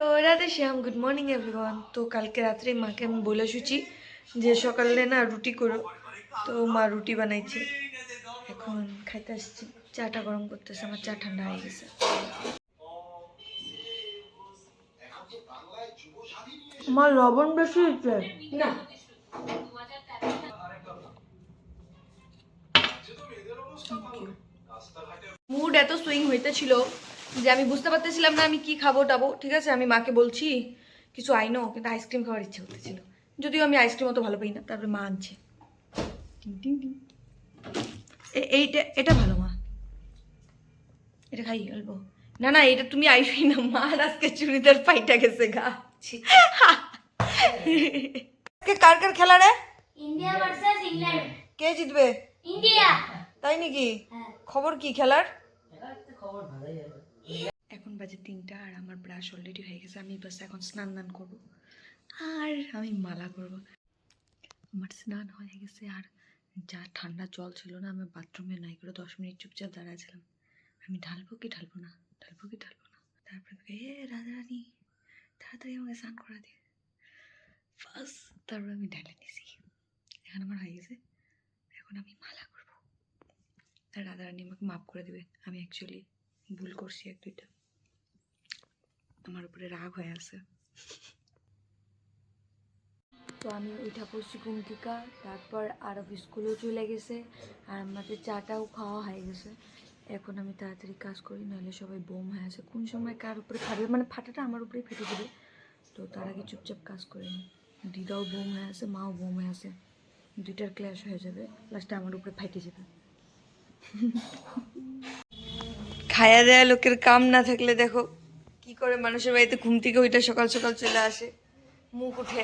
তো রাধে শ্যাম, good morning everyone. তো কালকে রাত্রে মাকে আমি বলে শুছি যে সকালে না রুটি করো, তো মা রুটি বানাইছে। এখন খাইতে আসছি, চাটা গরম করতেছে, আমার চা ঠান্ডা হয়ে গেছে। আমার লবণ বেশি হচ্ছে না। মুড এত সুইং হইতেছিল যে আমি বুঝতে পারতেছিলাম না আমি কি খাবো টাবো। ঠিক আছে, আমি মাকে বলছি কিছু আইনো, কিন্তু আইসক্রিম খাওয়ার ইচ্ছে হতেছিল, যদিও আমি আইসক্রিম অত ভালো পাই না। তারপরে মা আনছে। এইটা এটা ভালো মা, এটা খাই অল্প। না না, এটা তুমি আইসই না, মার আজকে চুড়িদার পাইটা গেছে গা। কার কার খেলা রে? India versus England. কে জিতবে? ইন্ডিয়া। তাই নাকি? খবর কি খেলার? এখন বাজে 3টা আর আমার ব্রাশ অলরেডি হয়ে গেছে। আমি বাস এখন স্নান দান করবো আর আমি মালা করব। আমার স্নান হয়ে গেছে আর যা ঠান্ডা জল ছিল না, আমি বাথরুমে নাই করে 10 মিনিট চুপচাপ দাঁড়াছিলাম। আমি ঢালবো কি ঢালবো না, ঢালবো কি ঢালবো না। তারপরে রাজারানী তাড়াতাড়ি আমাকে স্নান করা দিয়ে ফার্স্ট, তারপর আমি ঢেলে নিছি। এখন আমার হয়ে গেছে, এখন আমি মালা করবো আর রাজারানী আমাকে মাফ করে দেবে। আমি অ্যাকচুয়ালি ভুল করছি 1-2টা, আমার উপরে রাগ হয়ে আছে। তো আমি উঠা পড়ছি ঘুম থেকে, তারপর আরও স্কুলেও চলে গেছে আর আমাদের চাটাও খাওয়া হয়ে গেছে। এখন আমি তাড়াতাড়ি কাজ করি, নাহলে সবাই বোম হয়ে আছে। কোন সময় কার উপরে ফাটবে, মানে ফাটাটা আমার উপরেই ফেটে দেবে। তো তার আগে চুপচাপ কাজ করে নিই। দিদাও বোম হয়ে আছে, মাও বোম হয়ে আছে, দুইটার ক্ল্যাশ হয়ে যাবে, লাস্টে আমার উপরে ফাইটে যাবে। খায়া দেয়া লোকের কাম না থাকলে দেখো কি করে মানুষের বাড়িতে ঘুম থেকে ওইটা সকাল সকাল চলে আসে। মুখ উঠে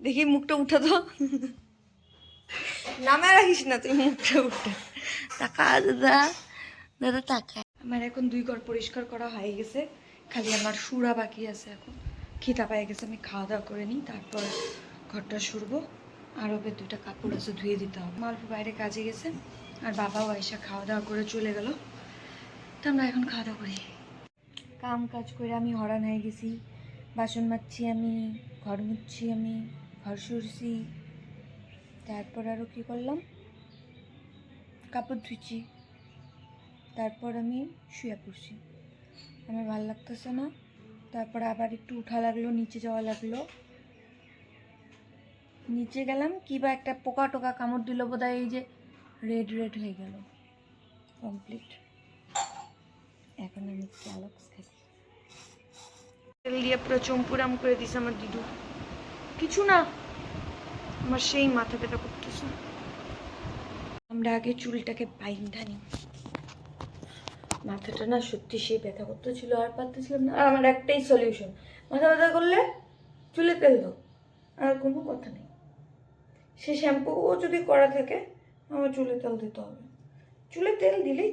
দেখি, মুখটা উঠা তো, নামে রাখিস না তুই মুখটা উঠে। টাকা দাদা, দাদা টাকা। আমার এখন 2 ঘর পরিষ্কার করা হয়ে গেছে, খালি আমার সুরা বাকি আছে। এখন খিদা পায়ে গেছে, আমি খাওয়া দাওয়া করে নিই, তারপর ঘরটা সুরবো। আর ওকে 2টা কাপড় আছে, ধুয়ে দিতে হবে। মালপু বাইরে কাজে গেছে আর বাবাও আইসা খাওয়া দাওয়া করে চলে গেল। তো আমরা এখন খাওয়া দাওয়া করি। কাম কাজ করে আমি হরান হয়ে গেছি। বাসন মাজছি আমি, ঘর মুছছি আমি, ঘর সরছি, তারপর আরও কী করলাম, কাপড় ধুইছি, তারপর আমি শুয়ে পড়ছি। আমার ভালো লাগতেছে না, তারপর আবার একটু উঠা লাগলো, নিচে যাওয়া লাগলো। নিচে গেলাম, কি বা একটা পোকা টোকা কামড় দিল বোধহয়, এই যে রেড রেড হয়ে গেল কমপ্লিট। এখন আমি ক্যালক্স খাই। তেল দিয়ে পুরো চম্পুরাম করে দিছে আমার দিদু। কিছু না, আমার সেই মাথা ব্যথা করতেছে। আমরা আগে চুলটাকে বাইন্ধা নিই। মাথাটা না সত্যি সেই ব্যথা করতেছিল, আর পারতেছিলাম না। আর আমার একটাই সলিউশন, মাথা ব্যথা করলে চুলে তেল দাও, আর কোনো কথা নেই। সে শ্যাম্পুও যদি করা থাকে, আমার চুলে তেল দিতে হবে। চুলে তেল দিলেই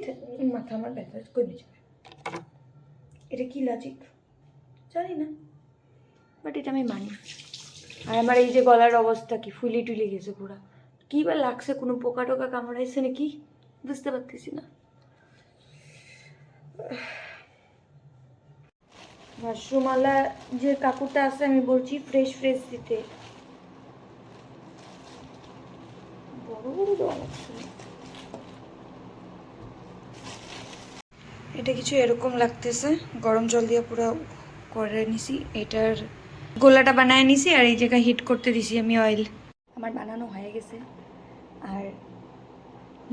মাথা আমার ব্যথা কমে যাবে। এটা কি লজিক জানি না, বাট এটা আমি মানি। আর আমার এই যে গলার অবস্থা কি ফুলি টুলি গেছে পুরা, কী বা লাগছে, কোনো পোকা টোকা কামড়াইছে নাকি বুঝতে পারতেছি না। মাশরুমওয়ালা যে কাকুরটা আছে, আমি বলছি ফ্রেশ ফ্রেশ দিতে। বড় বড় দেওয়া লাগছে। এটা কিছু এরকম লাগতেছে, গরম জল দিয়ে পুরো করে নিছি। এটার গোলাটা বানায় নিছি আর এই জায়গায় হিট করতে দিছি আমি অয়েল। আমার বানানো হয়ে গেছে আর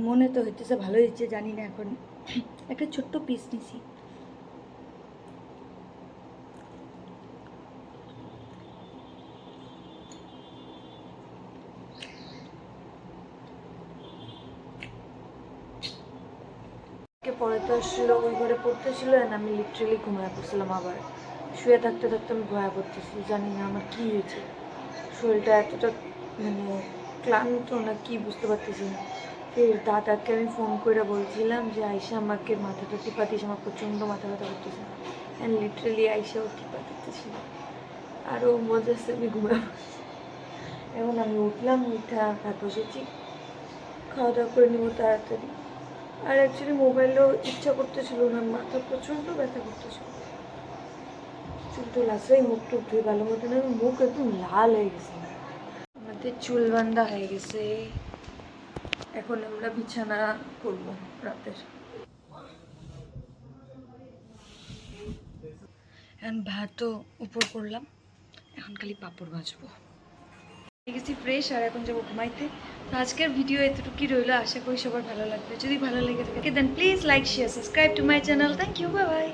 মনে তো হইতেছে ভালো হচ্ছে, জানি না। এখন একটা ছোট্ট পিস নিছি। পড়াতে আসছিল, ওই ঘরে পড়তেছিল, আমি লিটারেলি ঘুমায় পড়ছিলাম। আবার শুয়ে থাকতে থাকতে আমি ঘুমায় পড়তেছি, জানি না আমার কী হয়েছে। শরীরটা এতটা মানে ক্লান্ত না কি বুঝতে পারতেছি না। ফের দাদাকে আমি ফোন করে বলছিলাম যে আয়সা আমাকে মাথাটা টিপা দিস, আমার প্রচণ্ড মাথা ব্যথা করতেছে। অ্যান্ড লিটারেলি আয়সাও টিপা দিতেছিল, আরও মজা আছে। আমি ঘুমায় এখন আমি উঠলাম, উঠা হাত বসেছি, খাওয়া দাওয়া করে নেবো তাড়াতাড়ি। আর অ্যাকচুয়ালি মোবাইলও ইচ্ছা করতেছিল না, মাথা প্রচণ্ড ব্যথা করতেছিল। চুল টুল আছে মুখ টুক ধুয়ে ভালো মতন মুখ একদম লাল হয়ে গেছে আমাদের চুল বান্ধা হয়ে গেছে এখন আমরা বিছানা করব রাতের এখন ভাতও উপর করলাম এখন খালি পাপড় ভাজবো গেছি ফ্রেশ আর এখন যাবো ঘুমাইতে তো আজকের ভিডিও এতটুকুই রইলো আশা করি সবার ভালো লাগবে যদি ভালো লেগে থাকে দেন please like share subscribe to my channel thank you bye by